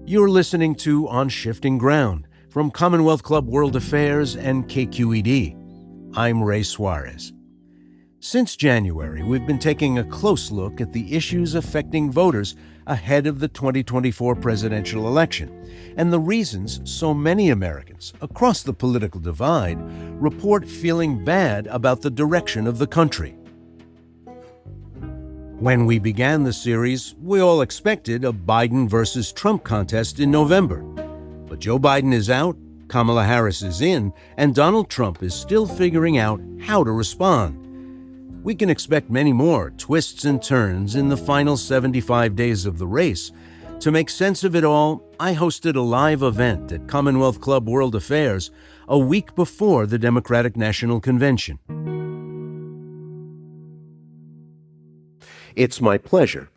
You're listening to On Shifting Ground from Commonwealth Club World Affairs and KQED. I'm Ray Suarez. Since January, we've been taking a close look at the issues affecting voters ahead of the 2024 presidential election and the reasons so many Americans across the political divide report feeling bad about the direction of the country. When we began the series, we all expected a Biden versus Trump contest in November. But Joe Biden is out, Kamala Harris is in, and Donald Trump is still figuring out how to respond. We can expect many more twists and turns in the final 75 days of the race. To make sense of it all, I hosted a live event at Commonwealth Club World Affairs a week before the Democratic National Convention. It's my pleasure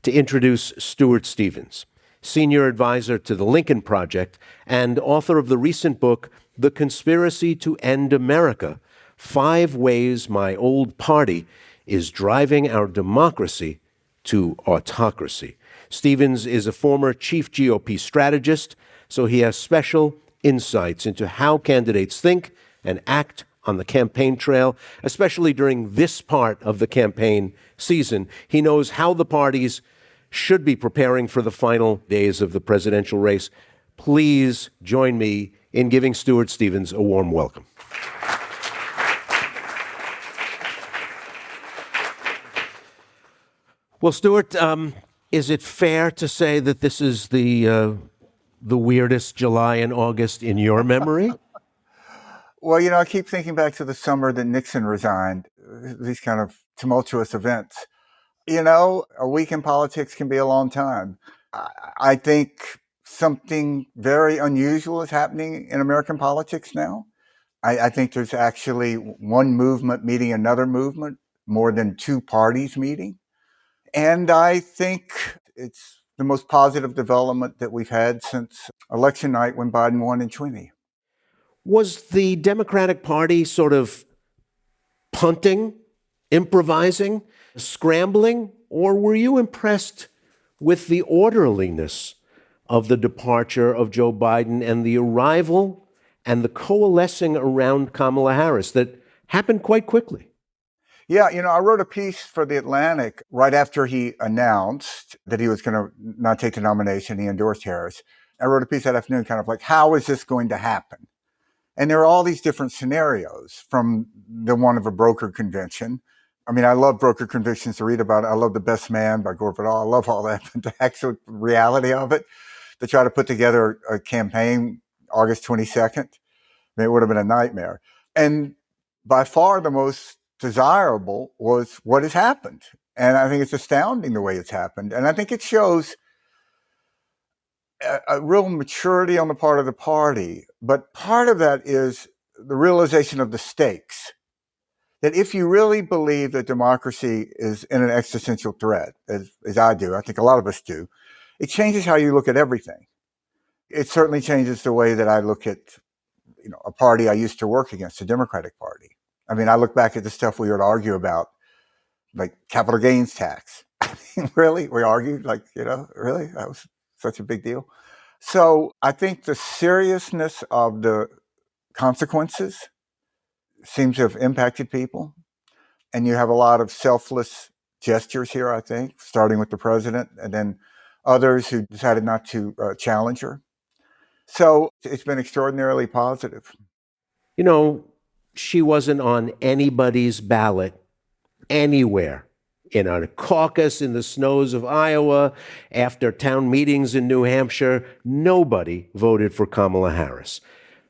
to introduce Stuart Stevens, senior advisor to the Lincoln Project and author of the recent book, The Conspiracy to End America: 5 Ways My Old Party is Driving Our Democracy to Autocracy. Stevens is a former chief GOP strategist, so he has special insights into how candidates think and act on the campaign trail, especially during this part of the campaign season. He knows how the parties should be preparing for the final days of the presidential race. Please join me in giving Stuart Stevens a warm welcome. Well, Stuart, is it fair to say that this is the weirdest July and August in your memory? Well, I keep thinking back to the summer that Nixon resigned, these kind of tumultuous events. A week in politics can be a long time. I think something very unusual is happening in American politics now. I think there's actually one movement meeting another movement, more than 2 parties meeting. And I think it's the most positive development that we've had since election night when Biden won in 2020. Was the Democratic Party sort of punting, improvising, scrambling, or were you impressed with the orderliness of the departure of Joe Biden and the arrival and the coalescing around Kamala Harris that happened quite quickly? Yeah, I wrote a piece for The Atlantic right after he announced that he was going to not take the nomination. He endorsed Harris. I wrote a piece that afternoon kind of like, how is this going to happen? And there are all these different scenarios, from the one of a broker convention. I mean, I love broker conventions to read about it. I love The Best Man by Gore Vidal. I love all that. But the actual reality of it, to try to put together a campaign August 22nd, it would have been a nightmare. And by far the most desirable was what has happened. And I think it's astounding the way it's happened. And I think it shows a real maturity on the part of the party. But part of that is the realization of the stakes. That if you really believe that democracy is in an existential threat, as I do, I think a lot of us do, it changes how you look at everything. It certainly changes the way that I look at, a party I used to work against, the Democratic Party. I mean, I look back at the stuff we would argue about, like capital gains tax. I mean, really? We argued really? That was such a big deal. So I think the seriousness of the consequences seems to have impacted people. And you have a lot of selfless gestures here, I think, starting with the president and then others who decided not to challenge her. So it's been extraordinarily positive. She wasn't on anybody's ballot anywhere. In a caucus in the snows of Iowa, after town meetings in New Hampshire, nobody voted for Kamala Harris.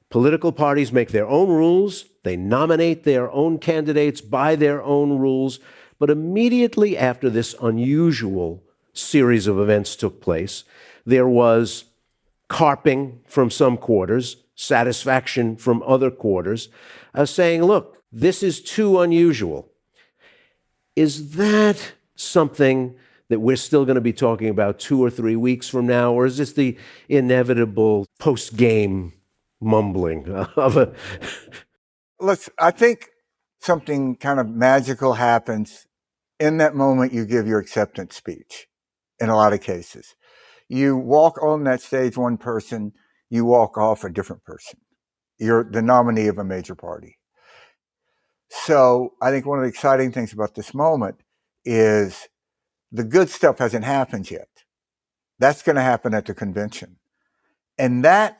Political parties make their own rules. They nominate their own candidates by their own rules. But immediately after this unusual series of events took place, there was carping from some quarters, satisfaction from other quarters, saying, look, this is too unusual. Is that something that we're still going to be talking about 2 or 3 weeks from now, or is this the inevitable post-game mumbling of a... Listen, I think something kind of magical happens in that moment you give your acceptance speech in a lot of cases. You walk on that stage one person, you walk off a different person. You're the nominee of a major party. So I think one of the exciting things about this moment is the good stuff hasn't happened yet. That's going to happen at the convention. And that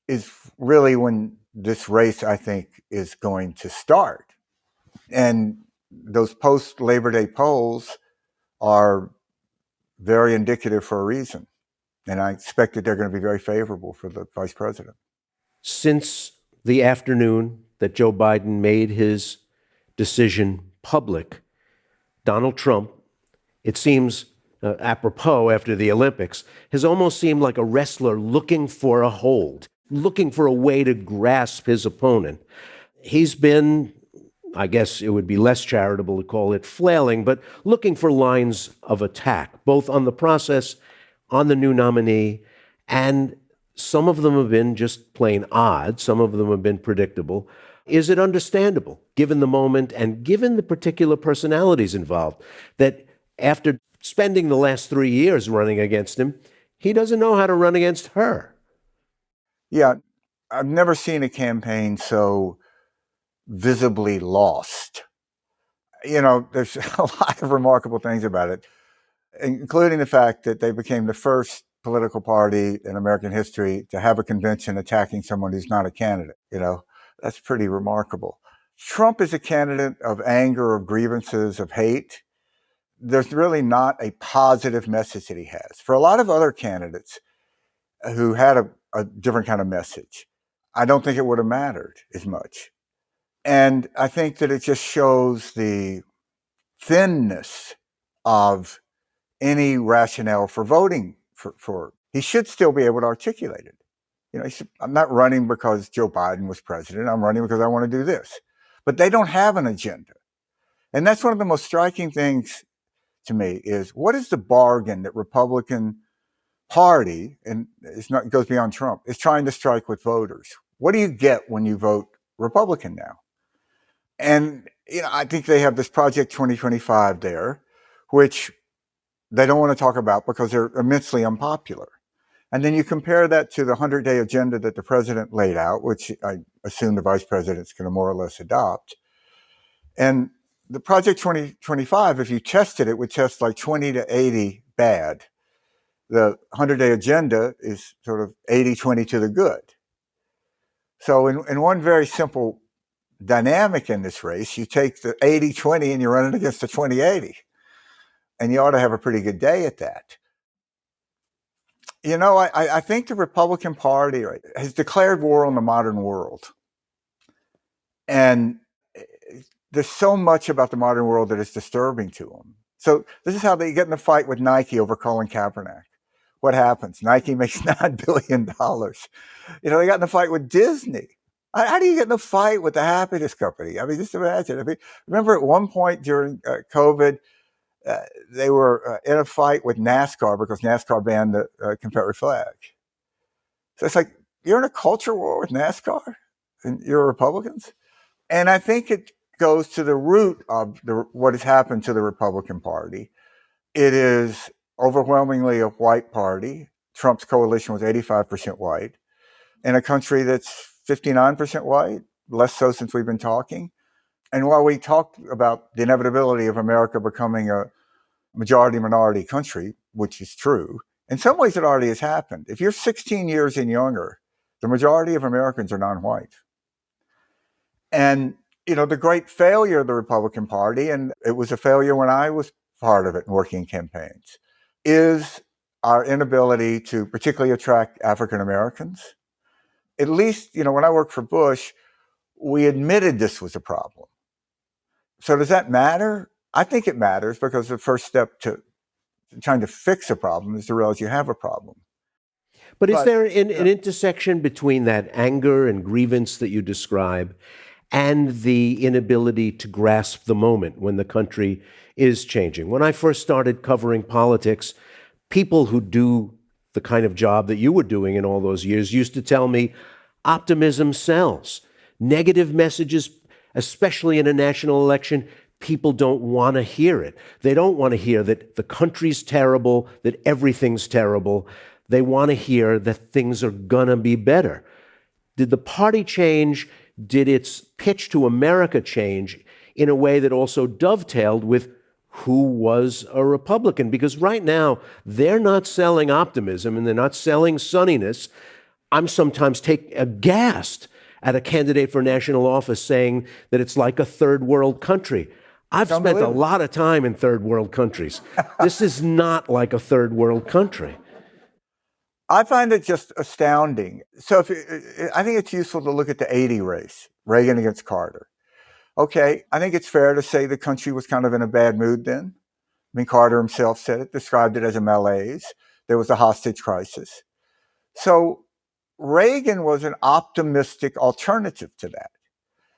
is really when this race, I think, is going to start. And those post-Labor Day polls are very indicative for a reason. And I expect that they're going to be very favorable for the vice president. Since the afternoon that Joe Biden made his decision public, Donald Trump, it seems apropos after the Olympics, has almost seemed like a wrestler looking for a hold, looking for a way to grasp his opponent. He's been, I guess it would be less charitable to call it flailing, but looking for lines of attack, both on the process, on the new nominee, and some of them have been just plain odd. Some of them have been predictable. Is it understandable, given the moment and given the particular personalities involved, that after spending the last 3 years running against him, he doesn't know how to run against her? Yeah, I've never seen a campaign so visibly lost. You know, there's a lot of remarkable things about it, including the fact that they became the first political party in American history to have a convention attacking someone who's not a candidate. You know, that's pretty remarkable. Trump is a candidate of anger, of grievances, of hate. There's really not a positive message that he has. For a lot of other candidates who had a different kind of message, I don't think it would have mattered as much. And I think that it just shows the thinness of any rationale for voting for. He should still be able to articulate it. You know, I'm not running because Joe Biden was president. I'm running because I want to do this. But they don't have an agenda. And that's one of the most striking things to me is what is the bargain that Republican Party, and it goes beyond Trump, is trying to strike with voters? What do you get when you vote Republican now? And, you know, I think they have this Project 2025 there, which they don't want to talk about because they're immensely unpopular. And then you compare that to the 100-day agenda that the president laid out, which I assume the vice president's going to more or less adopt. And the Project 2025, if you tested it, would test like 20 to 80 bad. The 100-day agenda is sort of 80-20 to the good. So in one very simple dynamic in this race, you take the 80-20 and you run it against the 20-80. And you ought to have a pretty good day at that. You know, I think the Republican Party has declared war on the modern world. And there's so much about the modern world that is disturbing to them. So this is how they get in a fight with Nike over Colin Kaepernick. What happens? Nike makes $9 billion. You know, they got in a fight with Disney. How do you get in a fight with the happiness company? I mean, just imagine. I mean, remember at one point during COVID, they were in a fight with NASCAR because NASCAR banned the Confederate flag. So it's like, you're in a culture war with NASCAR and you're Republicans? And I think it goes to the root of what has happened to the Republican Party. It is overwhelmingly a white party. Trump's coalition was 85% white. In a country that's 59% white, less so since we've been talking. And while we talked about the inevitability of America becoming a majority-minority country, which is true, in some ways it already has happened. If you're 16 years and younger, the majority of Americans are non-white. And, you know, the great failure of the Republican Party, and it was a failure when I was part of it in working campaigns, is our inability to particularly attract African Americans. At least, you know, when I worked for Bush, we admitted this was a problem. So does that matter? I think it matters because the first step to trying to fix a problem is to realize you have a problem. But is there an intersection between that anger and grievance that you describe and the inability to grasp the moment when the country is changing? When I first started covering politics, people who do the kind of job that you were doing in all those years used to tell me, optimism sells. Negative messages, especially in a national election, people don't want to hear it. They don't want to hear that the country's terrible, that everything's terrible. They want to hear that things are gonna be better. Did the party change? Did its pitch to America change in a way that also dovetailed with who was a Republican? Because right now, they're not selling optimism and they're not selling sunniness. I'm sometimes aghast at a candidate for national office saying that it's like a third world country. I've spent a lot of time in third world countries. This is not like a third world country. I find it just astounding. So I think it's useful to look at the 80 race, Reagan against Carter. Okay, I think it's fair to say the country was kind of in a bad mood then. I mean, Carter himself said it, described it as a malaise. There was a hostage crisis. So Reagan was an optimistic alternative to that.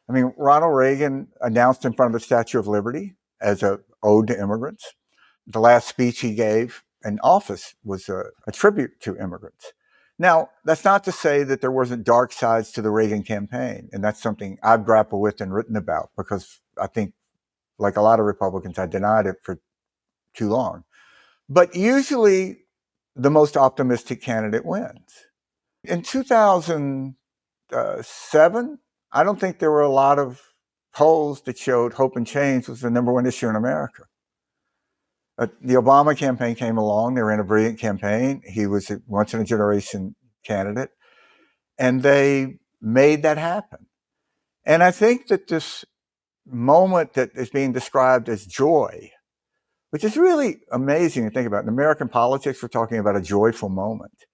I mean, Ronald Reagan announced in front of the Statue of Liberty as an ode to immigrants. The last speech he gave in office was a tribute to immigrants. Now, that's not to say that there wasn't dark sides to the Reagan campaign, and that's something I've grappled with and written about because I think, like a lot of Republicans, I denied it for too long. But usually, the most optimistic candidate wins. In 2007, I don't think there were a lot of polls that showed hope and change was the number one issue in America. The Obama campaign came along. They ran a brilliant campaign. He was a once-in-a-generation candidate. And they made that happen. And I think that this moment that is being described as joy, which is really amazing to think about. In American politics, we're talking about a joyful moment,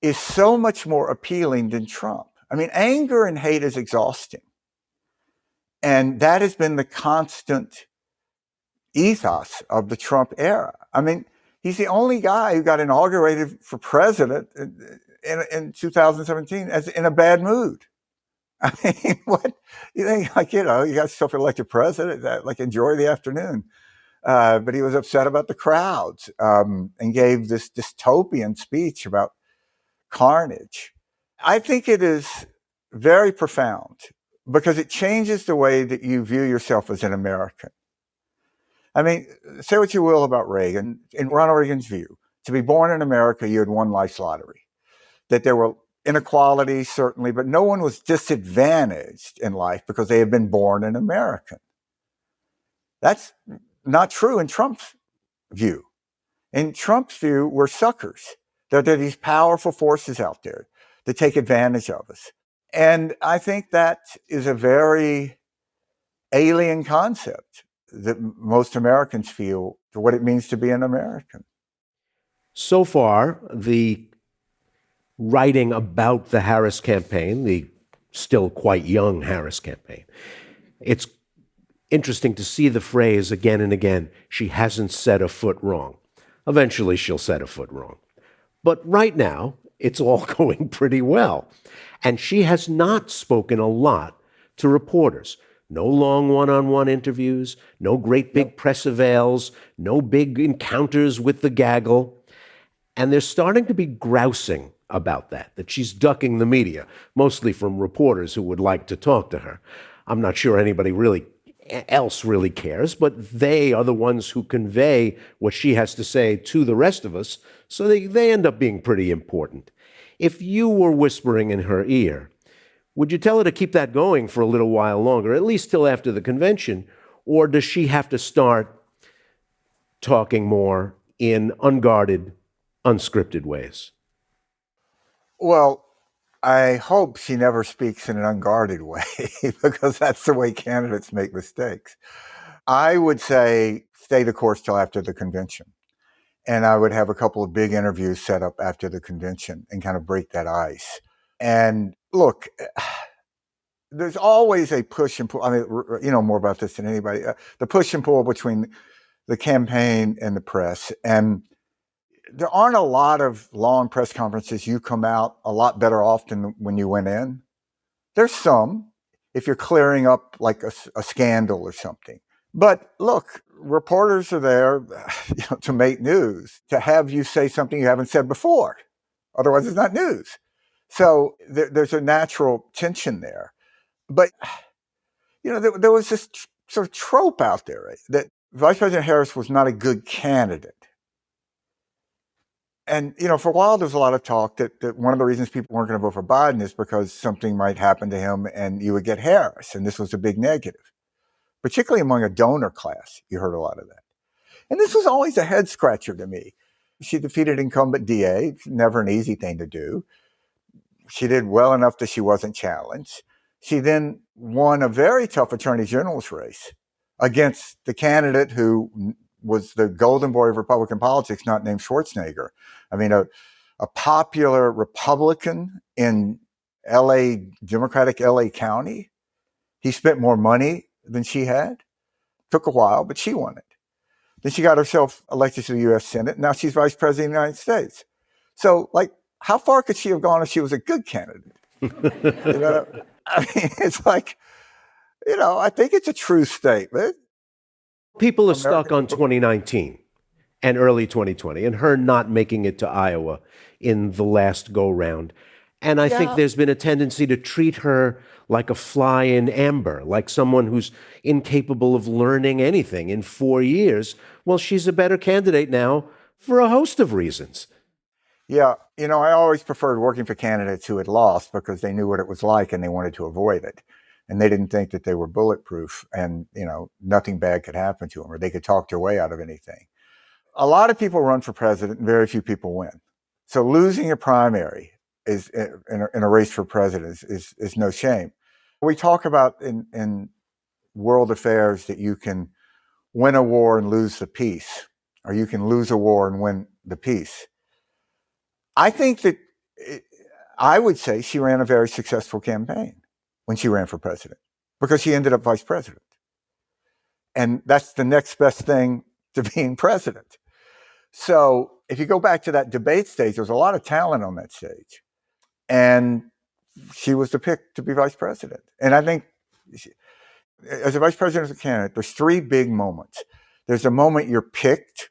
is so much more appealing than Trump. I mean, anger and hate is exhausting. And that has been the constant ethos of the Trump era. I mean, he's the only guy who got inaugurated for president in 2017 as in a bad mood. I mean, what you think? Like, you got yourself elected president, like enjoy the afternoon. But he was upset about the crowds and gave this dystopian speech about carnage. I think it is very profound because it changes the way that you view yourself as an American. I mean, say what you will about Reagan. In Ronald Reagan's view, to be born in America, you had won life's lottery. That there were inequalities, certainly, but no one was disadvantaged in life because they had been born an American. That's not true in Trump's view. In Trump's view, we're suckers. There are these powerful forces out there that take advantage of us. And I think that is a very alien concept that most Americans feel for what it means to be an American. So far, the writing about the Harris campaign, the still quite young Harris campaign, it's interesting to see the phrase again and again, she hasn't set a foot wrong. Eventually, she'll set a foot wrong. But right now, it's all going pretty well. And she has not spoken a lot to reporters. No long one-on-one interviews, no great big press avails, no big encounters with the gaggle. And they're starting to be grousing about that she's ducking the media, mostly from reporters who would like to talk to her. I'm not sure anybody else really cares, but they are the ones who convey what she has to say to the rest of us, so they end up being pretty important. If you were whispering in her ear, would you tell her to keep that going for a little while longer, at least till after the convention, or does she have to start talking more in unguarded, unscripted ways? Well, I hope she never speaks in an unguarded way because that's the way candidates make mistakes. I would say stay the course till after the convention. And I would have a couple of big interviews set up after the convention and kind of break that ice. And look, there's always a push and pull. I mean, you know more about this than anybody. The push and pull between the campaign and the press. And there aren't a lot of long press conferences. You come out a lot better off than when you went in. There's some, if you're clearing up like a scandal or something. But look, reporters are there to make news, to have you say something you haven't said before. Otherwise, it's not news. So there's a natural tension there. But, there was this sort of trope out there, right? That Vice President Harris was not a good candidate. And, for a while, there was a lot of talk that one of the reasons people weren't going to vote for Biden is because something might happen to him and you would get Harris. And this was a big negative, particularly among a donor class. You heard a lot of that. And this was always a head scratcher to me. She defeated incumbent DA. It's never an easy thing to do. She did well enough that she wasn't challenged. She then won a very tough attorney general's race against the candidate who was the golden boy of Republican politics, not named Schwarzenegger. I mean, a popular Republican in Democratic LA County. He spent more money than she had. Took a while, but she won it. Then she got herself elected to the U.S. Senate. Now she's vice president of the United States. So, how far could she have gone if she was a good candidate? I mean, it's like, I think it's a true statement. People are stuck on 2019 and early 2020 and her not making it to Iowa in the last go-round. And I think there's been a tendency to treat her like a fly in amber, like someone who's incapable of learning anything in 4 years. Well, she's a better candidate now for a host of reasons. Yeah, I always preferred working for candidates who had lost because they knew what it was like and they wanted to avoid it. And they didn't think that they were bulletproof and, nothing bad could happen to them or they could talk their way out of anything. A lot of people run for president and very few people win. So losing a primary is in a race for president is no shame. We talk about in world affairs that you can win a war and lose the peace, or you can lose a war and win the peace. I think that I would say she ran a very successful campaign when she ran for president because she ended up vice president. And that's the next best thing to being president. So if you go back to that debate stage, there was a lot of talent on that stage. And she was the pick to be vice president. And I think as a vice presidential candidate, there's three big moments. There's a moment you're picked.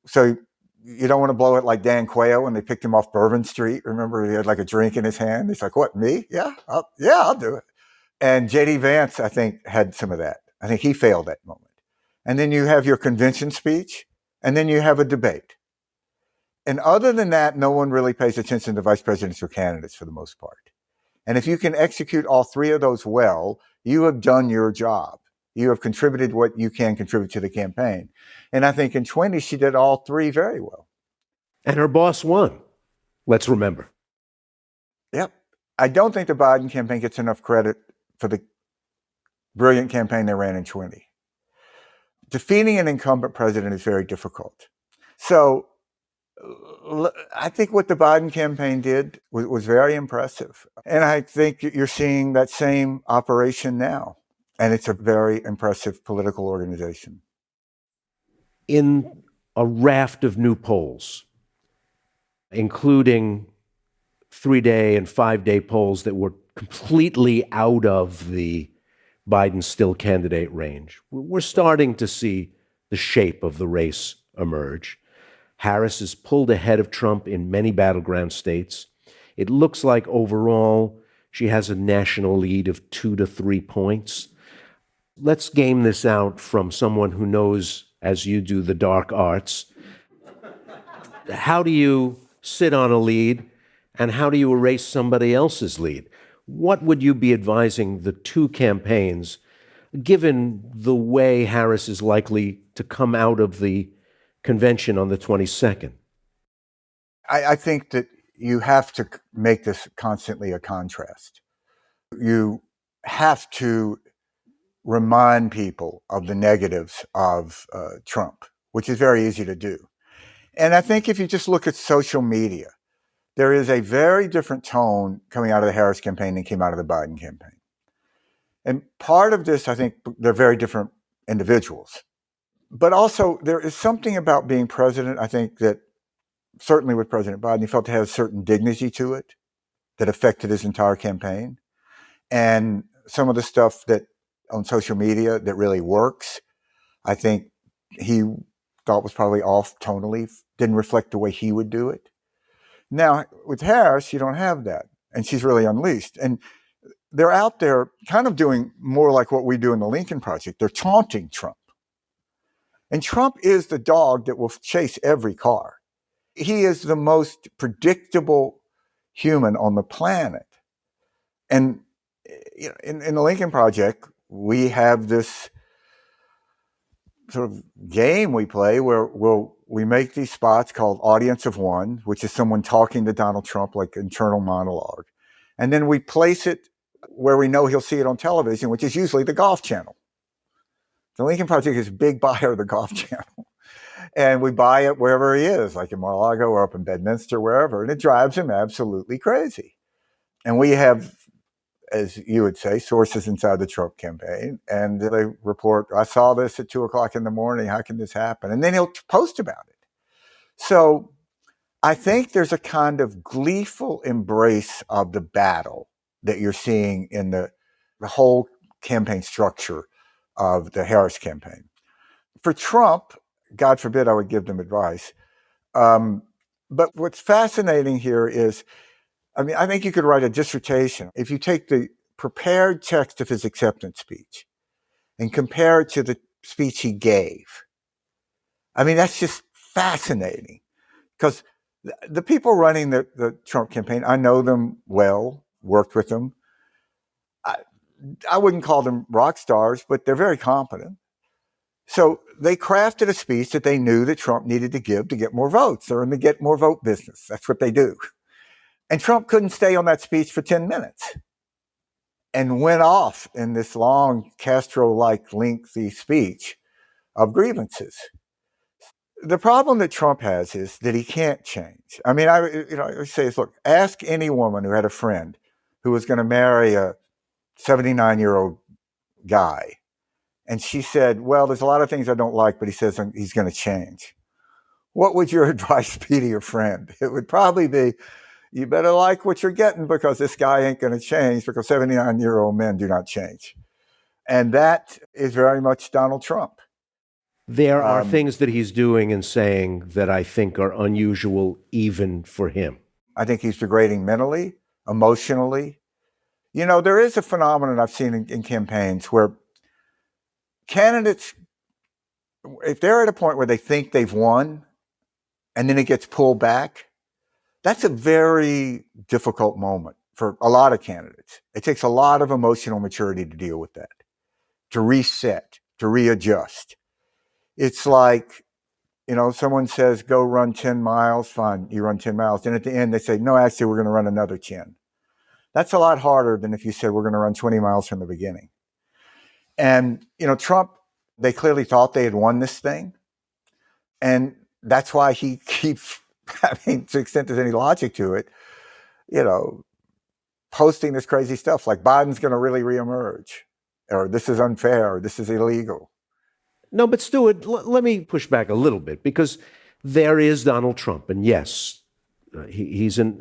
So you don't want to blow it like Dan Quayle when they picked him off Bourbon Street. Remember, he had like a drink in his hand. He's like, what, me? Yeah, I'll do it. And J.D. Vance, I think, had some of that. I think he failed that moment. And then you have your convention speech, and then you have a debate. And other than that, no one really pays attention to vice presidential candidates for the most part. And if you can execute all three of those well, you have done your job. You have contributed what you can contribute to the campaign. And I think in 20, she did all three very well. And her boss won, let's remember. Yep. I don't think the Biden campaign gets enough credit for the brilliant campaign they ran in 20. Defeating an incumbent president is very difficult. So I think what the Biden campaign did was very impressive. And I think you're seeing that same operation now. And it's a very impressive political organization. In a raft of new polls, including 3-day and 5-day polls that were completely out of the Biden still candidate range, we're starting to see the shape of the race emerge. Harris is pulled ahead of Trump in many battleground states. It looks like overall she has a national lead of 2 to 3 points. Let's game this out from someone who knows, as you do, the dark arts. How do you sit on a lead, and how do you erase somebody else's lead? What would you be advising the two campaigns, given the way Harris is likely to come out of the convention on the 22nd? I think that you have to make this constantly a contrast. You have to remind people of the negatives of Trump, which is very easy to do. And I think if you just look at social media, there is a very different tone coming out of the Harris campaign than came out of the Biden campaign. And part of this, I think, they're very different individuals. But also, there is something about being president, I think, that certainly with President Biden, he felt to have a certain dignity to it that affected his entire campaign. And some of the stuff that on social media that really works, I think he thought was probably off tonally, didn't reflect the way he would do it. Now, with Harris, you don't have that. And she's really unleashed. And they're out there kind of doing more like what we do in the Lincoln Project. They're taunting Trump. And Trump is the dog that will chase every car. He is the most predictable human on the planet. And in the Lincoln Project, we have this sort of game we play where we make these spots called Audience of One, which is someone talking to Donald Trump like internal monologue. And then we place it where we know he'll see it on television, which is usually the Golf Channel. The Lincoln Project is a big buyer of the Golf Channel. And we buy it wherever he is, like in Mar-a-Lago or up in Bedminster, wherever. And it drives him absolutely crazy. And we have, as you would say, sources inside the Trump campaign. And they report, I saw this at 2:00 in the morning. How can this happen? And then he'll post about it. So I think there's a kind of gleeful embrace of the battle that you're seeing in the whole campaign structure of the Harris campaign. For Trump, God forbid I would give them advice. But what's fascinating here is, I think you could write a dissertation. If you take the prepared text of his acceptance speech and compare it to the speech he gave, that's just fascinating. Because the people running the Trump campaign, I know them well, worked with them. I wouldn't call them rock stars, but they're very competent. So they crafted a speech that they knew that Trump needed to give to get more votes. They're in the get more vote business. That's what they do. And Trump couldn't stay on that speech for 10 minutes and went off in this long Castro-like lengthy speech of grievances. The problem that Trump has is that he can't change. I say, look, ask any woman who had a friend who was going to marry a 79-year-old guy. And she said, well, there's a lot of things I don't like, but he says he's going to change. What would your advice be to your friend? It would probably be, you better like what you're getting because this guy ain't going to change, because 79-year-old men do not change. And that is very much Donald Trump. There are things that he's doing and saying that I think are unusual even for him. I think he's degrading mentally, emotionally. There is a phenomenon I've seen in campaigns where candidates, if they're at a point where they think they've won and then it gets pulled back, that's a very difficult moment for a lot of candidates. It takes a lot of emotional maturity to deal with that, to reset, to readjust. It's like, someone says, go run 10 miles. Fine, you run 10 miles. Then at the end, they say, no, actually, we're going to run another 10. That's a lot harder than if you said, we're going to run 20 miles from the beginning. And, Trump, they clearly thought they had won this thing. And that's why he keeps, to the extent there's any logic to it, posting this crazy stuff like Biden's going to really reemerge, or this is unfair, or this is illegal. No, but Stuart, let me push back a little bit, because there is Donald Trump. And yes, he's a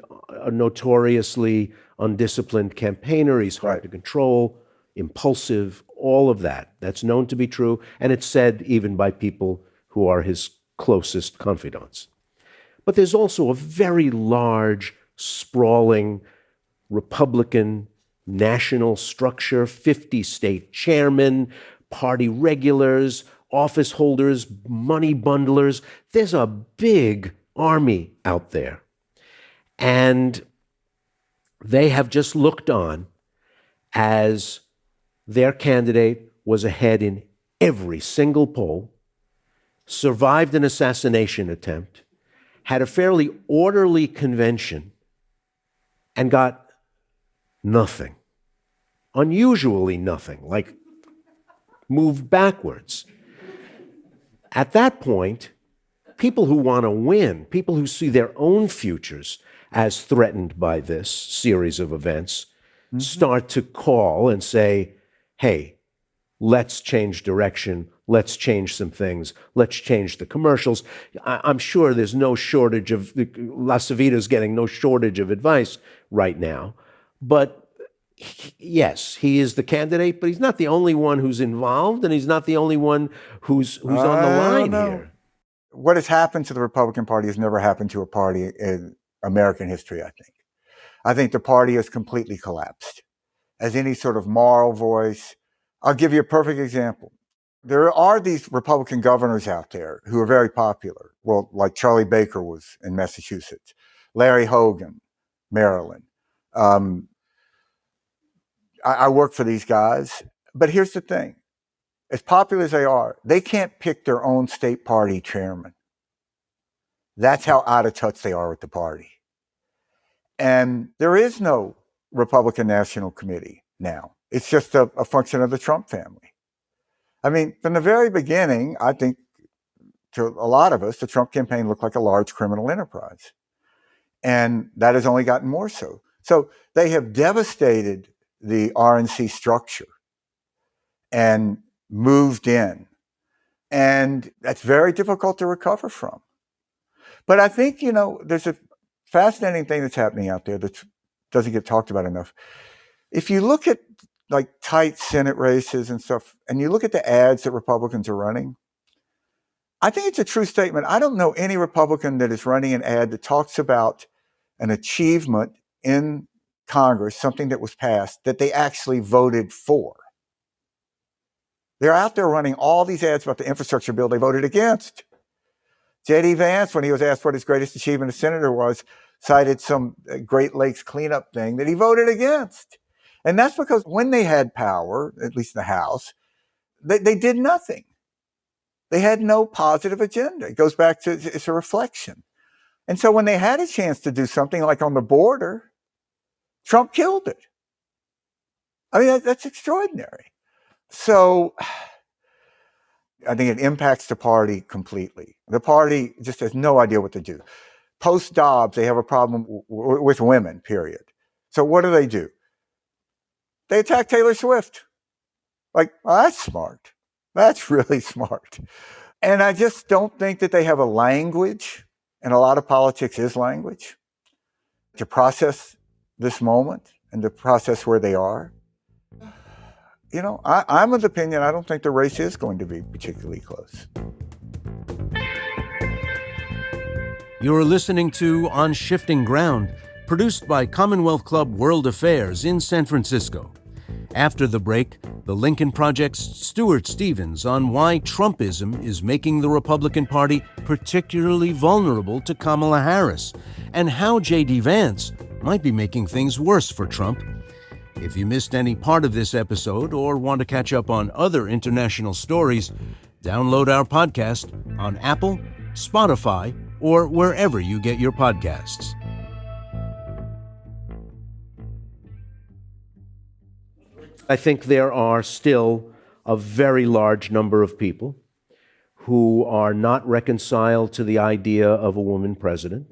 notoriously undisciplined campaigner. He's hard to control, impulsive, all of that. That's known to be true. And it's said even by people who are his closest confidants. But there's also a very large, sprawling Republican national structure, 50 state chairmen, party regulars, office holders, money bundlers. There's a big army out there. And they have just looked on as their candidate was ahead in every single poll, survived an assassination attempt, had a fairly orderly convention, and got nothing. Unusually nothing, like moved backwards. At that point, people who want to win, people who see their own futures as threatened by this series of events, start to call and say, hey, let's change direction, let's change some things, let's change the commercials. I'm sure there's no shortage of, La Savita's getting no shortage of advice right now. But yes, he is the candidate, but he's not the only one who's involved, and he's not the only one who's on the line here. What has happened to the Republican Party has never happened to a party in American history, I think. I think the party has completely collapsed. as any sort of moral voice. I'll give you a perfect example. There are these Republican governors out there who are very popular. Well, like Charlie Baker was in Massachusetts, Larry Hogan, Maryland. I work for these guys, but here's the thing. As popular as they are, they can't pick their own state party chairman. That's how out of touch they are with the party. And there is no Republican National Committee now. It's just a function of the Trump family. I mean, from the very beginning, I think to a lot of us, the Trump campaign looked like a large criminal enterprise. And that has only gotten more so. So they have devastated the RNC structure and moved in. And that's very difficult to recover from. But I think, there's a fascinating thing that's happening out there that doesn't get talked about enough. If you look at like tight Senate races and stuff, and you look at the ads that Republicans are running, I think it's a true statement. I don't know any Republican that is running an ad that talks about an achievement in Congress, something that was passed, that they actually voted for. They're out there running all these ads about the infrastructure bill they voted against. J.D. Vance, when he was asked what his greatest achievement as senator was, cited some Great Lakes cleanup thing that he voted against. And that's because when they had power, at least in the House, they did nothing. They had no positive agenda. It goes back to, it's a reflection. And so when they had a chance to do something like on the border, Trump killed it. I mean, that's extraordinary. So I think it impacts the party completely. The party just has no idea what to do. Post-Dobbs, they have a problem with women, period. So what do? They attack Taylor Swift. Like, well, that's smart. That's really smart. And I just don't think that they have a language, and a lot of politics is language, to process this moment and to process where they are. I'm of the opinion I don't think the race is going to be particularly close. You're listening to On Shifting Ground, produced by Commonwealth Club World Affairs in San Francisco. After the break, the Lincoln Project's Stuart Stevens on why Trumpism is making the Republican Party particularly vulnerable to Kamala Harris, and how J.D. Vance might be making things worse for Trump. If you missed any part of this episode or want to catch up on other international stories, download our podcast on Apple, Spotify, or wherever you get your podcasts. I think there are still a very large number of people who are not reconciled to the idea of a woman president,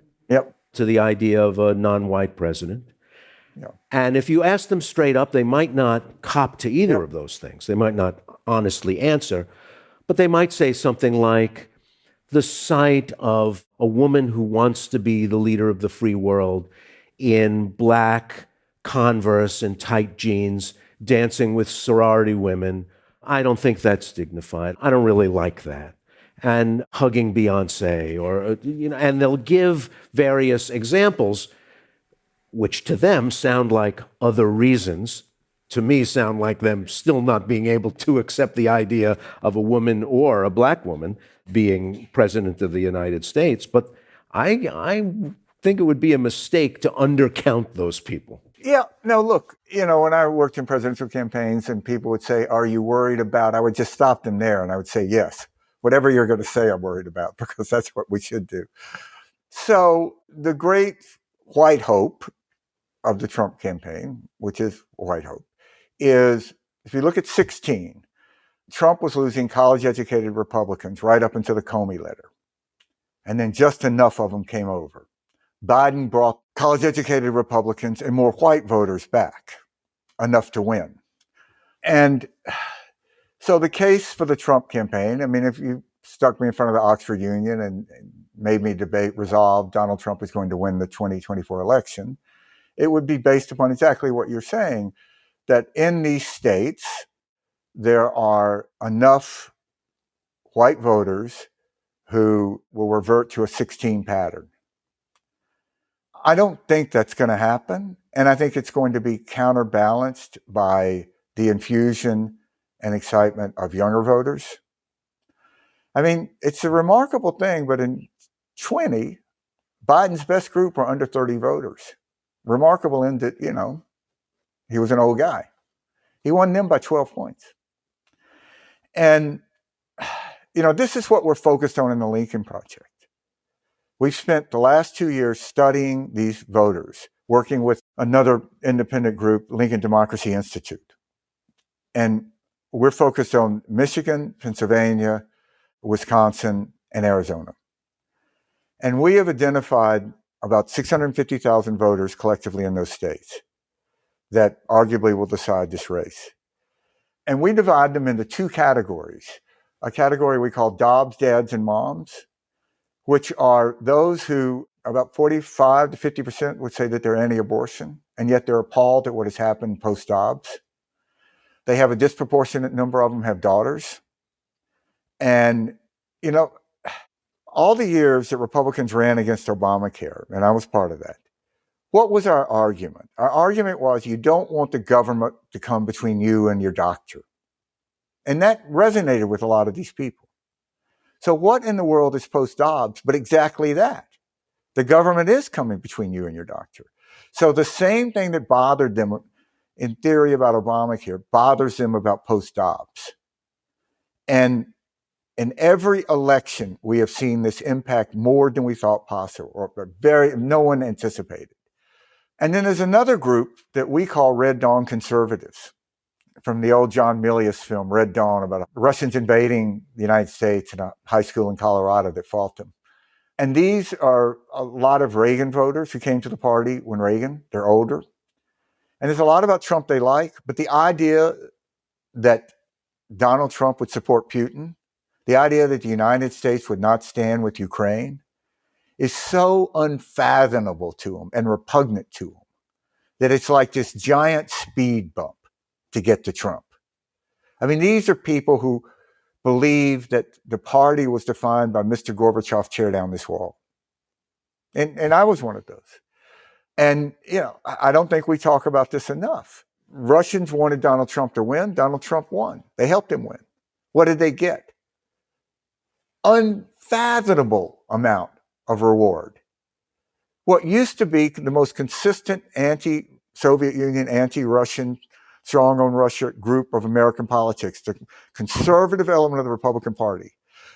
to the idea of a non-white president. And if you ask them straight up, they might not cop to either of those things. They might not honestly answer, but they might say something like, the sight of a woman who wants to be the leader of the free world in black Converse and tight jeans, dancing with sorority women, I don't think that's dignified. I don't really like that. And hugging Beyonce, and they'll give various examples, which to them sound like other reasons, to me sound like them still not being able to accept the idea of a woman or a black woman being president of the United States. But I think it would be a mistake to undercount those people. Yeah, no, look, when I worked in presidential campaigns and people would say, are you worried about, I would just stop them there and I would say, yes, whatever you're going to say, I'm worried about, because that's what we should do. So the great white hope of the Trump campaign, which is white hope, is if you look at 2016, Trump was losing college-educated Republicans right up into the Comey letter. And then just enough of them came over. Biden brought college-educated Republicans and more white voters back, enough to win. And so the case for the Trump campaign, I mean, if you stuck me in front of the Oxford Union and made me resolve Donald Trump is going to win the 2024 election, it would be based upon exactly what you're saying, that in these states, there are enough white voters who will revert to a 16 pattern. I don't think that's going to happen. And I think it's going to be counterbalanced by the infusion and excitement of younger voters. I mean, it's a remarkable thing, but in 20, Biden's best group were under 30 voters. Remarkable in that, he was an old guy. He won them by 12 points. And, this is what we're focused on in the Lincoln Project. We've spent the last 2 years studying these voters, working with another independent group, Lincoln Democracy Institute. And we're focused on Michigan, Pennsylvania, Wisconsin, and Arizona. And we have identified about 650,000 voters collectively in those states that arguably will decide this race. And we divide them into two categories. A category we call Dobbs, dads, and moms, which are those who about 45 to 50% would say that they're anti-abortion, and yet they're appalled at what has happened post-Dobbs. They have a disproportionate number of them have daughters. And, all the years that Republicans ran against Obamacare, and I was part of that, what was our argument? Our argument was you don't want the government to come between you and your doctor. And that resonated with a lot of these people. So what in the world is post-Dobbs but exactly that? The government is coming between you and your doctor. So the same thing that bothered them in theory about Obamacare bothers them about post-Dobbs. And in every election, we have seen this impact more than we thought possible, or no one anticipated. And then there's another group that we call Red Dawn conservatives, from the old John Milius film, Red Dawn, about Russians invading the United States in a high school in Colorado that fought them. And these are a lot of Reagan voters who came to the party when Reagan, they're older. And there's a lot about Trump they like, but the idea that Donald Trump would support Putin, the idea that the United States would not stand with Ukraine, is so unfathomable to them and repugnant to them that it's like this giant speed bump to get to Trump. I mean, these are people who believe that the party was defined by Mr. Gorbachev tear down this wall. And I was one of those. And, I don't think we talk about this enough. Russians wanted Donald Trump to win. Donald Trump won. They helped him win. What did they get? Unfathomable amount of reward. What used to be the most consistent anti-Soviet Union, anti-Russian, strong on Russia group of American politics, the conservative element of the Republican Party,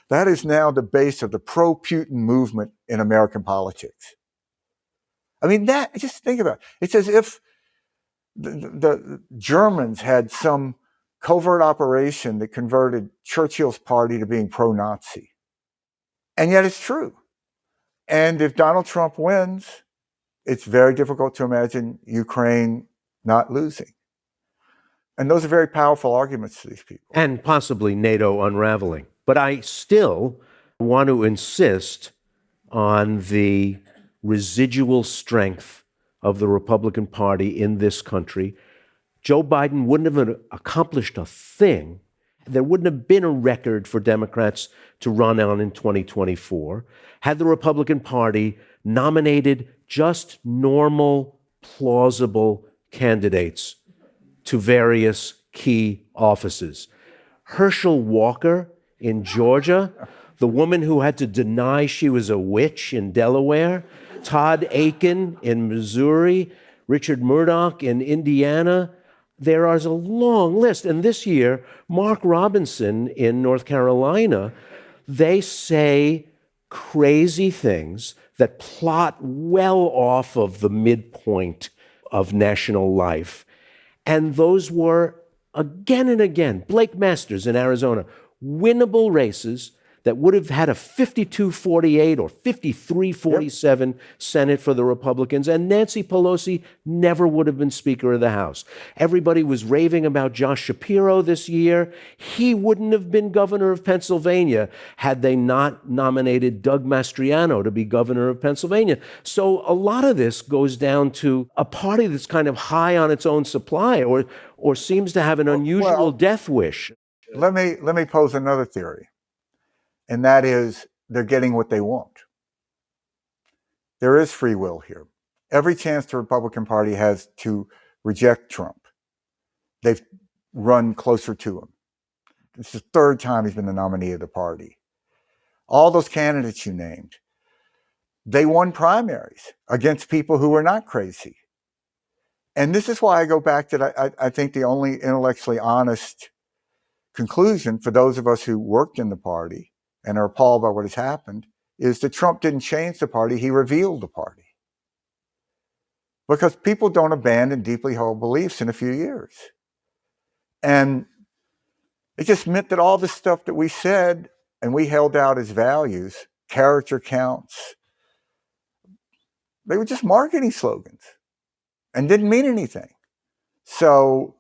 that is now the base of the pro-Putin movement in American politics. I mean, just think about it. It's as if the Germans had some covert operation that converted Churchill's party to being pro-Nazi. And yet it's true. And if Donald Trump wins, it's very difficult to imagine Ukraine not losing. And those are very powerful arguments to these people. And possibly NATO unraveling. But I still want to insist on the residual strength of the Republican Party in this country. Joe Biden wouldn't have accomplished a thing. There wouldn't have been a record for Democrats to run on in 2024 had the Republican Party nominated just normal, plausible candidates to various key offices. Herschel Walker in Georgia, the woman who had to deny she was a witch in Delaware, Todd Akin in Missouri, Richard Murdoch in Indiana. There is a long list. And this year, Mark Robinson in North Carolina, they say crazy things that plot well off of the midpoint of national life. And those were, again and again, Blake Masters in Arizona, winnable races that would have had a 52-48 or 53-47 Senate for the Republicans, and Nancy Pelosi never would have been Speaker of the House. Everybody was raving about Josh Shapiro this year. He wouldn't have been governor of Pennsylvania had they not nominated Doug Mastriano to be governor of Pennsylvania. So a lot of this goes down to a party that's kind of high on its own supply or seems to have an unusual death wish. Let me pose another theory. And that is, they're getting what they want. There is free will here. every chance the Republican Party has to reject Trump, they've run closer to him. It's the third time he's been the nominee of the party. All those candidates you named, they won primaries against people who were not crazy. And this is why I go back to, I think the only intellectually honest conclusion for those of us who worked in the party and are appalled by what has happened is that Trump didn't change the party, he revealed the party. Because people don't abandon deeply held beliefs in a few years. And it just meant that all the stuff that we said and we held out as values, character counts, they were just marketing slogans and didn't mean anything. So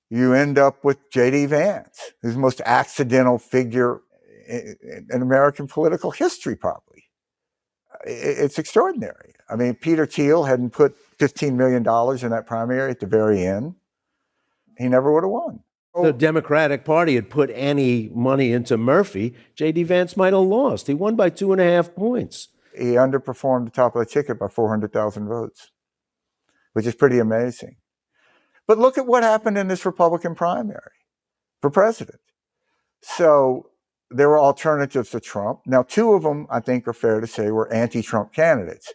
you end up with J.D. Vance, who's the most accidental figure in American political history, probably. It's extraordinary. I mean, Peter Thiel hadn't put $15 million in that primary at the very end, he never would have won. The Democratic Party had put any money into Murphy, J.D. Vance might have lost. He won by 2.5 points. He underperformed the top of the ticket by 400,000 votes, which is pretty amazing. But look at what happened in this Republican primary for president. So there were alternatives to Trump. Now, 2 of them, I think are fair to say, were anti-Trump candidates,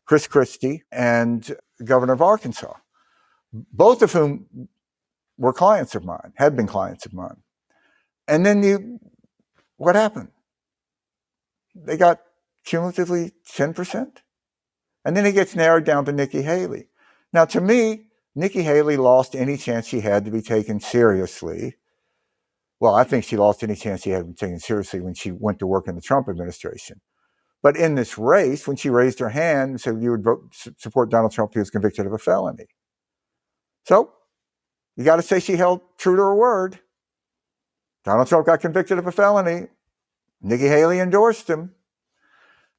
Chris Christie and the governor of Arkansas, both of whom were clients of mine, had been clients of mine. And then what happened? They got cumulatively 10%. And then it gets narrowed down to Nikki Haley. Now, to me, Nikki Haley lost any chance she had to be taken seriously. Well, I think she lost any chance she had to be taken seriously when she went to work in the Trump administration. But in this race, when she raised her hand and said you would support Donald Trump, he was convicted of a felony. So you got to say she held true to her word. Donald Trump got convicted of a felony. Nikki Haley endorsed him.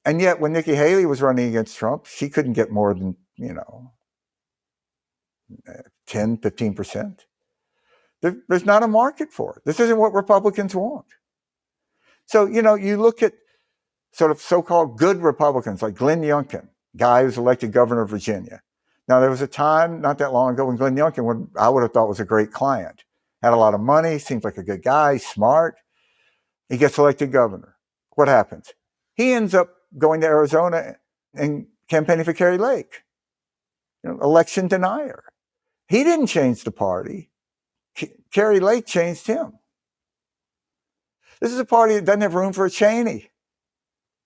And yet when Nikki Haley was running against Trump, she couldn't get more than, 10, 15%. There's not a market for it. This isn't what Republicans want. So, you look at sort of so-called good Republicans like Glenn Youngkin, guy who's elected governor of Virginia. Now, there was a time not that long ago when Glenn Youngkin, I would have thought was a great client, had a lot of money, seems like a good guy, smart. He gets elected governor. What happens? He ends up going to Arizona and campaigning for Kari Lake, election denier. He didn't change the party. Kari Lake changed him. This is a party that doesn't have room for a Cheney.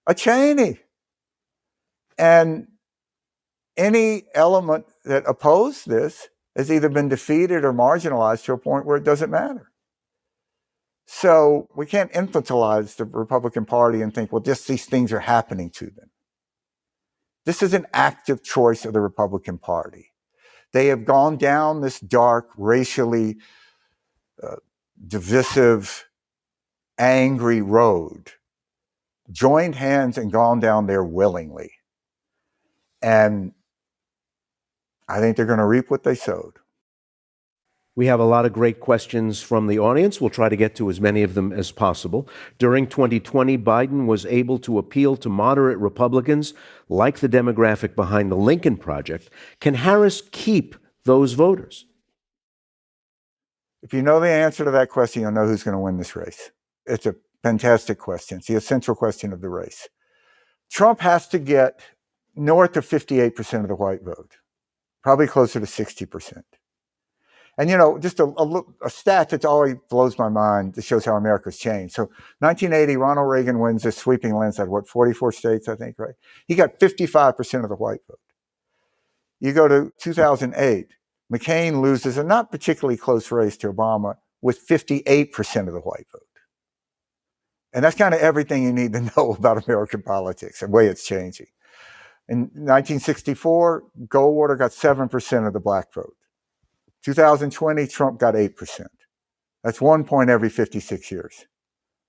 A Cheney. And any element that opposed this has either been defeated or marginalized to a point where it doesn't matter. So we can't infantilize the Republican Party and think, well, just these things are happening to them. This is an active choice of the Republican Party. They have gone down this dark, racially divisive, angry road, joined hands and gone down there willingly. And I think they're going to reap what they sowed. We have a lot of great questions from the audience. We'll try to get to as many of them as possible. During 2020, Biden was able to appeal to moderate Republicans like the demographic behind the Lincoln Project. Can Harris keep those voters? If you know the answer to that question, you'll know who's going to win this race. It's a fantastic question. It's the essential question of the race. Trump has to get north of 58% of the white vote, probably closer to 60%. And, just a stat that always blows my mind that shows how America's changed. So 1980, Ronald Reagan wins this sweeping landslide, 44 states, I think, right? He got 55% of the white vote. You go to 2008, McCain loses a not particularly close race to Obama with 58% of the white vote. And that's kind of everything you need to know about American politics, the way it's changing. In 1964, Goldwater got 7% of the black vote. 2020, Trump got 8%. That's 1 point every 56 years.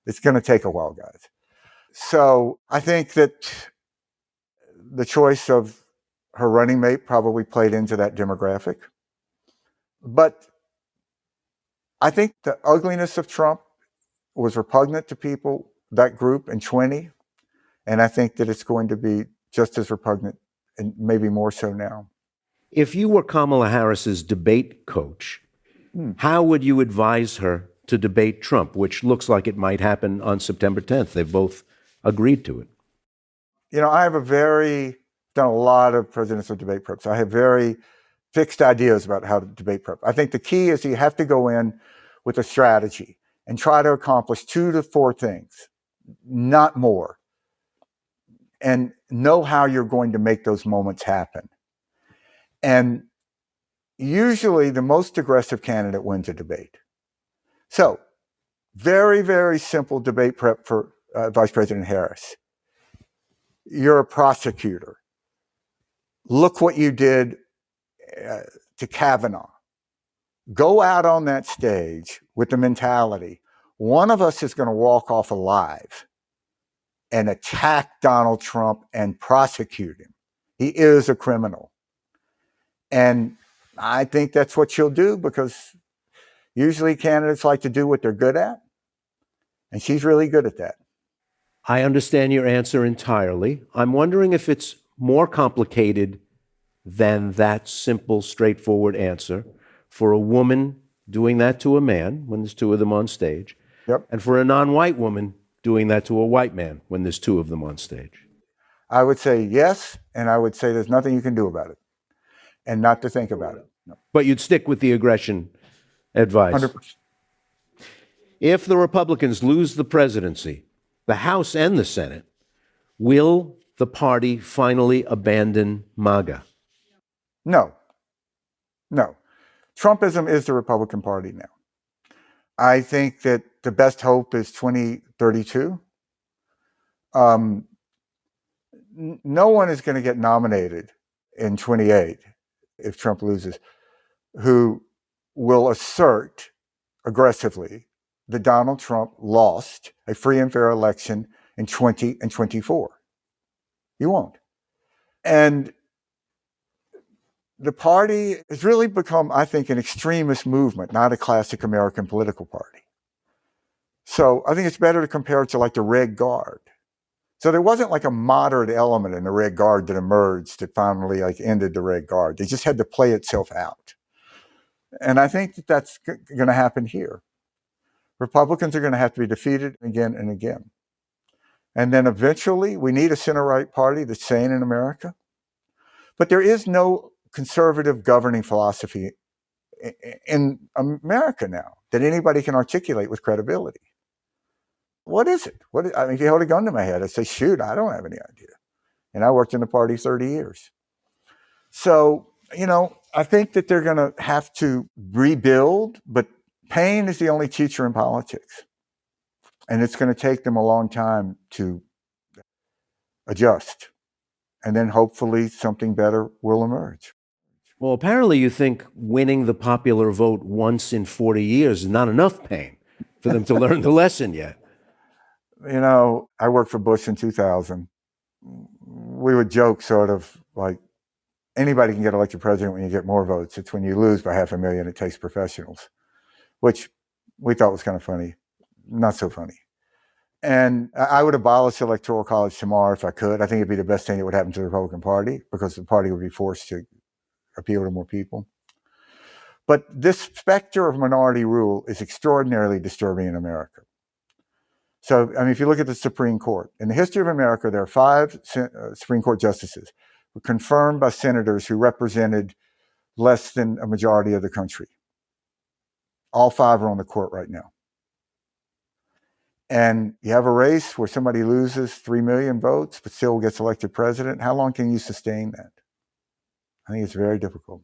It's going to take a while, guys. So I think that the choice of her running mate probably played into that demographic. But I think the ugliness of Trump was repugnant to people, that group in 20. And I think that it's going to be just as repugnant and maybe more so now. If you were Kamala Harris's debate coach, how would you advise her to debate Trump, which looks like it might happen on September 10th? They've both agreed to it. I have done a lot of presidential debate preps. I have very fixed ideas about how to debate prep. I think the key is you have to go in with a strategy and try to accomplish 2 to 4 things, not more, and know how you're going to make those moments happen. And usually the most aggressive candidate wins a debate. So, very, very simple debate prep for Vice President Harris. You're a prosecutor. Look what you did to Kavanaugh. Go out on that stage with the mentality, one of us is going to walk off alive and attack Donald Trump and prosecute him. He is a criminal. And I think that's what she'll do, because usually candidates like to do what they're good at. And she's really good at that. I understand your answer entirely. I'm wondering if it's more complicated than that simple, straightforward answer for a woman doing that to a man when there's 2 of them on stage, and for a non-white woman doing that to a white man when there's 2 of them on stage. I would say yes, and I would say there's nothing you can do about it, and not to think about it. No. But you'd stick with the aggression advice. 100%. If the Republicans lose the presidency, the House and the Senate, will the party finally abandon MAGA? No. Trumpism is the Republican Party now. I think that the best hope is 2032. No one is going to get nominated in 28 if Trump loses who will assert aggressively that Donald Trump lost a free and fair election in 20 and 24. You won't. And the party has really become, I think, an extremist movement, not a classic American political party. So I think it's better to compare it to like the Red Guard. So there wasn't like a moderate element in the Red Guard that emerged that finally like ended the Red Guard. They just had to play itself out. And I think that that's going to happen here. Republicans are going to have to be defeated again and again. And then eventually we need a center-right party that's sane in America. But there is no conservative governing philosophy in America now that anybody can articulate with credibility. What is it? If you held a gun to my head, I'd say, shoot, I don't have any idea. And I worked in the party 30 years. So, I think that they're going to have to rebuild, but pain is the only teacher in politics. And it's going to take them a long time to adjust. And then hopefully something better will emerge. Well, apparently you think winning the popular vote once in 40 years is not enough pain for them to learn the lesson yet. I worked for Bush in 2000. We would joke sort of like, anybody can get elected president when you get more votes. It's when you lose by 500,000 it takes professionals, which we thought was kind of funny. Not so funny. And I would abolish the Electoral College tomorrow if I could. I think it'd be the best thing that would happen to the Republican Party, because the party would be forced to appeal to more people. But this specter of minority rule is extraordinarily disturbing in America. So, if you look at the Supreme Court, in the history of America, there are 5 Supreme Court justices who were confirmed by senators who represented less than a majority of the country. All 5 are on the court right now. And you have a race where somebody loses 3 million votes but still gets elected president. How long can you sustain that? I think it's very difficult.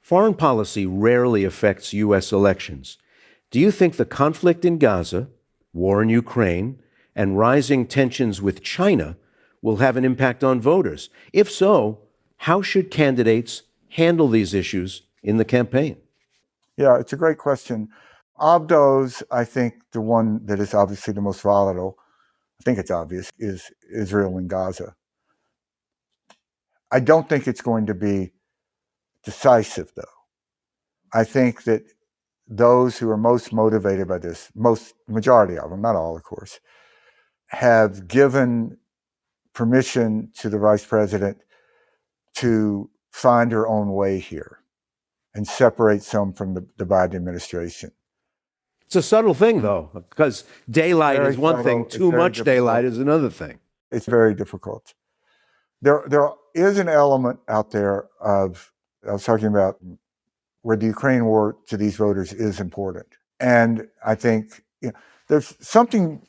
Foreign policy rarely affects U.S. elections. Do you think the conflict in Gaza, war in Ukraine, and rising tensions with China will have an impact on voters? If so, how should candidates handle these issues in the campaign? Yeah, it's a great question. Of those, I think the one that is obviously the most volatile, I think it's obvious, is Israel and Gaza. I don't think it's going to be decisive, though. I think that those who are most motivated by this, majority of them, not all, of course, have given permission to the vice president to find her own way here and separate some from the Biden administration. It's a subtle thing, though, because daylight Very is one thing, subtle. too It's very much daylight is another thing. It's very difficult. There is an element out there of, I was talking about where the Ukraine war to these voters is important. And I think there's something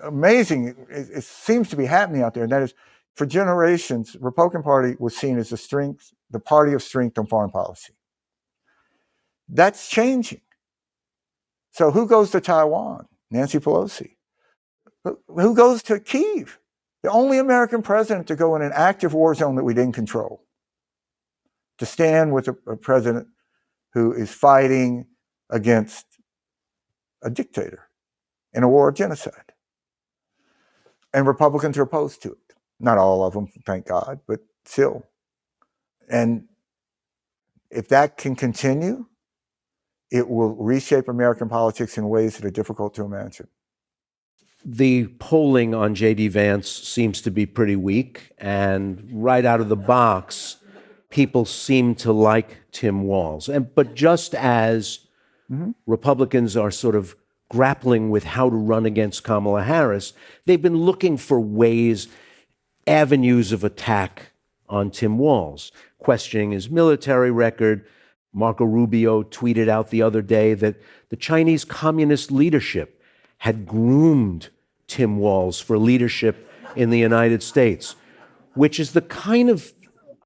amazing, it seems to be happening out there, and that is, for generations, the Republican Party was seen as the party of strength on foreign policy. That's changing. So who goes to Taiwan? Nancy Pelosi. Who goes to Kyiv? The only American president to go in an active war zone that we didn't control. To stand with a president who is fighting against a dictator in a war of genocide. And Republicans are opposed to it. Not all of them, thank God, but still. And if that can continue, it will reshape American politics in ways that are difficult to imagine. The polling on J.D. Vance seems to be pretty weak, and right out of the box, people seem to like Tim Walz. But just as Republicans are sort of grappling with how to run against Kamala Harris, they've been looking for ways, avenues of attack on Tim Walz, questioning his military record. Marco Rubio tweeted out the other day that the Chinese communist leadership had groomed Tim Walz for leadership in the United States, which is the kind of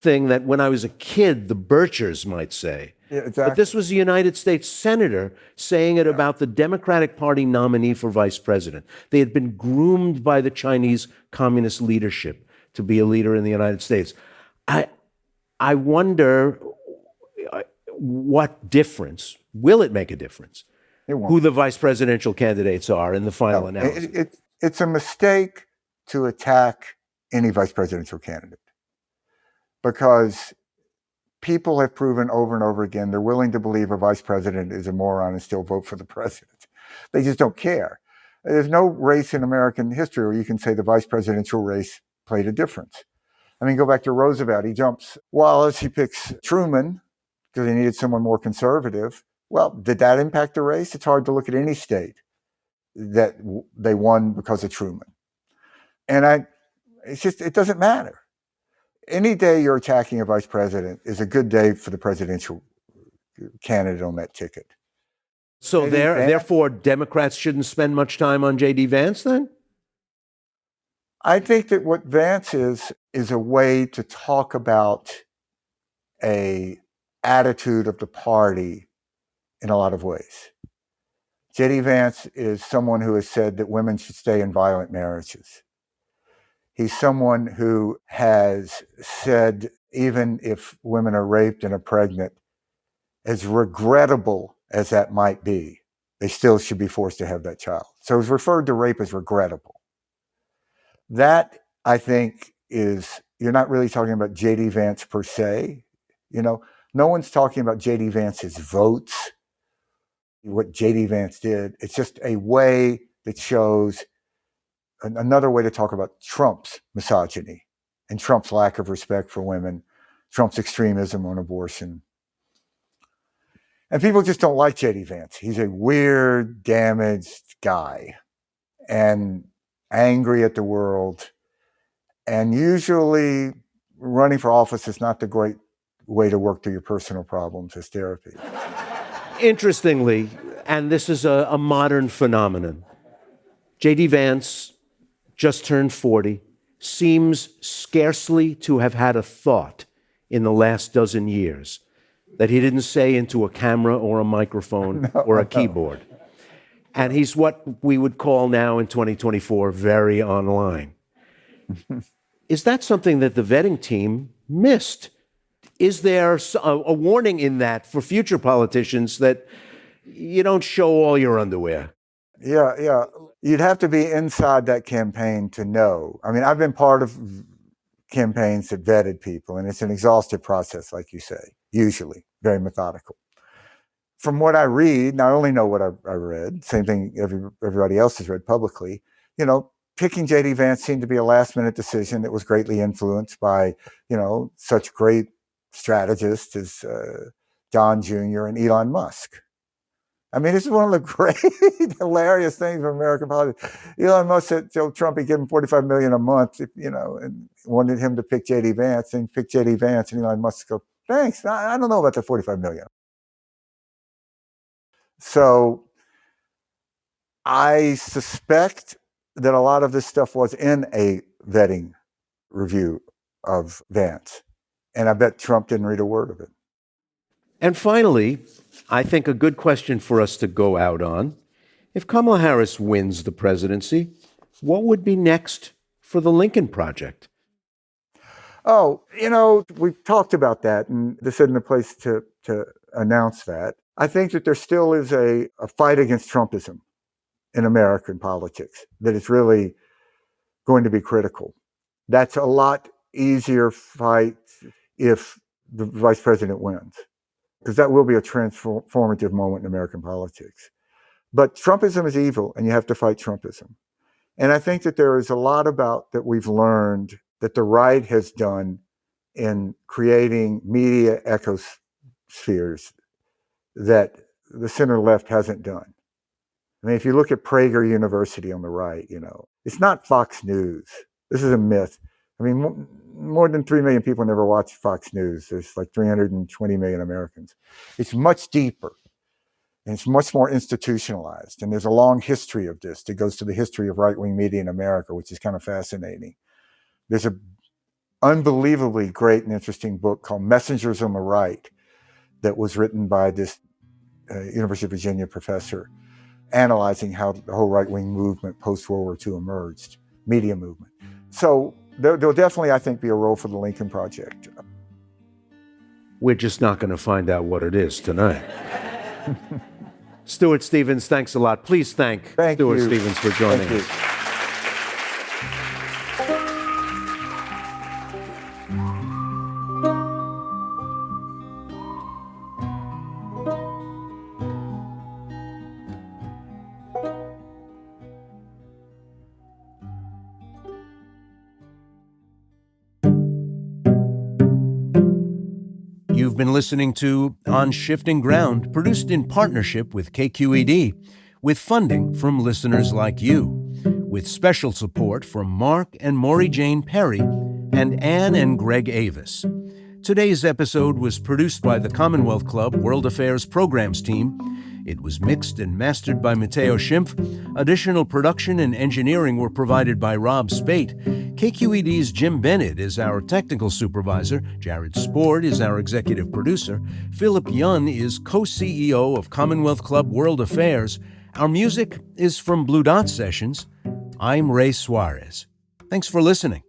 thing that when I was a kid, the Birchers might say. Yeah, exactly. But this was a United States senator saying it about the Democratic Party nominee for vice president. They had been groomed by the Chinese communist leadership to be a leader in the United States. I wonder what difference, will it make a difference, who the vice presidential candidates are in the final analysis? It's a mistake to attack any vice presidential candidate, because people have proven over and over again they're willing to believe a vice president is a moron and still vote for the president. They just don't care. There's no race in American history where you can say the vice presidential race played a difference. I mean, go back to Roosevelt. He jumps Wallace, he picks Truman because he needed someone more conservative. Well, did that impact the race? It's hard to look at any state that they won because of Truman. And it doesn't matter. Any day you're attacking a vice president is a good day for the presidential candidate on that ticket. So therefore, Democrats shouldn't spend much time on J.D. Vance then? I think that what Vance is a way to talk about a attitude of the party in a lot of ways. J.D. Vance is someone who has said that women should stay in violent marriages. He's someone who has said, even if women are raped and are pregnant, as regrettable as that might be, they still should be forced to have that child. So he's referred to rape as regrettable. That, I think, is, you're not really talking about J.D. Vance per se. No one's talking about J.D. Vance's votes, what J.D. Vance did. It's just a way that shows another way to talk about Trump's misogyny and Trump's lack of respect for women, Trump's extremism on abortion. And people just don't like J.D. Vance. He's a weird, damaged guy and angry at the world. And usually running for office is not the great way to work through your personal problems as therapy. Interestingly, and this is a modern phenomenon, J.D. Vance just turned 40, seems scarcely to have had a thought in the last dozen years that he didn't say into a camera or a microphone or a keyboard. And he's what we would call now in 2024 very online. Is that something that the vetting team missed? Is there a warning in that for future politicians that you don't show all your underwear? Yeah. You'd have to be inside that campaign to know. I mean, I've been part of campaigns that vetted people, and it's an exhaustive process, like you say, usually very methodical. From what I read, and I only know what I read, same thing everybody else has read publicly, picking J.D. Vance seemed to be a last-minute decision that was greatly influenced by, such great strategists as John Jr. and Elon Musk. I mean, this is one of the great, hilarious things of American politics. Elon Musk said to Trump he'd give him $45 million a month, and wanted him to pick J.D. Vance, and pick J.D. Vance, and Elon Musk go, thanks, I don't know about the $45 million. So I suspect that a lot of this stuff was in a vetting review of Vance. And I bet Trump didn't read a word of it. And finally, I think a good question for us to go out on, if Kamala Harris wins the presidency, what would be next for the Lincoln Project? Oh, we've talked about that, and this isn't a place to announce that. I think that there still is a fight against Trumpism in American politics that is really going to be critical. That's a lot easier fight if the vice president wins, because that will be a transformative moment in American politics. But Trumpism is evil, and you have to fight Trumpism. And I think that there is a lot about that we've learned that the right has done in creating media ecospheres that the center-left hasn't done. I mean, if you look at Prager University on the right, it's not Fox News. This is a myth. I mean, more than 3 million people never watch Fox News. There's like 320 million Americans. It's much deeper, and it's much more institutionalized. And there's a long history of this that goes to the history of right-wing media in America, which is kind of fascinating. There's an unbelievably great and interesting book called Messengers on the Right that was written by this University of Virginia professor, analyzing how the whole right-wing movement post-World War II emerged, media movement. So there'll definitely, I think, be a role for the Lincoln Project. We're just not going to find out what it is tonight. Stuart Stevens, thanks a lot. Please thank Stuart Stevens for joining us. You've been listening to On Shifting Ground, produced in partnership with KQED, with funding from listeners like you, with special support from Mark and Maury Jane Perry and Anne and Greg Avis. Today's episode was produced by the Commonwealth Club World Affairs Programs team. It was mixed and mastered by Matteo Schimpf. Additional production and engineering were provided by Rob Spate. KQED's Jim Bennett is our technical supervisor. Jared Spord is our executive producer. Philip Yun is co-CEO of Commonwealth Club World Affairs. Our music is from Blue Dot Sessions. I'm Ray Suarez. Thanks for listening.